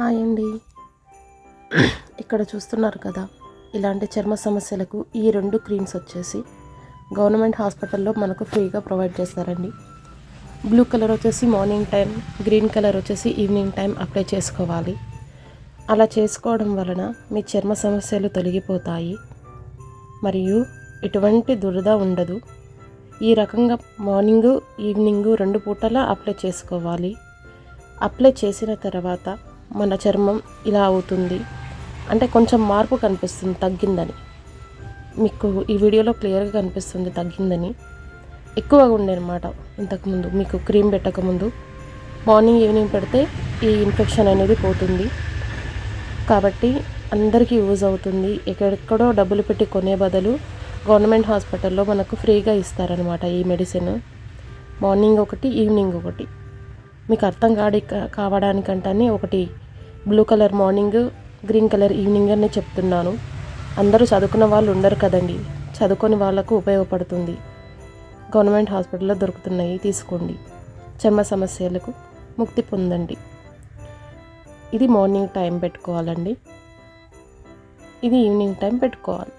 Hi అండి. ఇక్కడ చూస్తున్నారు కదా, ఇలాంటి చర్మ సమస్యలకు ఈ 2 క్రీమ్స్ వచ్చేసి గవర్నమెంట్ హాస్పిటల్లో మనకు ఫ్రీగా ప్రొవైడ్ చేస్తారండి. బ్లూ కలర్ వచ్చేసి మార్నింగ్ టైం, గ్రీన్ కలర్ వచ్చేసి ఈవినింగ్ టైం అప్లై చేసుకోవాలి. అలా చేసుకోవడం వలన మీ చర్మ సమస్యలు తొలగిపోతాయి మరియు ఎటువంటి దురద ఉండదు. ఈ రకంగా మార్నింగు ఈవినింగు 2 పూటలా అప్లై చేసుకోవాలి. అప్లై చేసిన తర్వాత మన చర్మం ఇలా అవుతుంది, అంటే కొంచెం మార్పు కనిపిస్తుంది, తగ్గిందని. మీకు ఈ వీడియోలో క్లియర్గా కనిపిస్తుంది తగ్గిందని. ఎక్కువగా ఉండే అనమాట ఇంతకుముందు, మీకు క్రీమ్ పెట్టకముందు. మార్నింగ్ ఈవినింగ్ పెడితే ఈ ఇన్ఫెక్షన్ అనేది పోతుంది. కాబట్టి అందరికీ యూజ్ అవుతుంది. ఎక్కడెక్కడో డబ్బులు పెట్టి కొనే బదులు గవర్నమెంట్ హాస్పిటల్లో మనకు ఫ్రీగా ఇస్తారనమాట ఈ మెడిసిన్. మార్నింగ్ ఒకటి, ఈవినింగ్ ఒకటి. మీకు అర్థం కావడానికంటే ఒకటి blue colour morning, green colour evening అని చెప్తున్నాను. అందరూ చదువుకున్న వాళ్ళు ఉండరు కదండి, చదువుకొని వాళ్ళకు ఉపయోగపడుతుంది. గవర్నమెంట్ హాస్పిటల్లో దొరుకుతున్నాయి, తీసుకోండి. చర్మ సమస్యలకు ముక్తి పొందండి. ఇది మార్నింగ్ టైం పెట్టుకోవాలండి, ఇది ఈవినింగ్ టైం పెట్టుకోవాలి.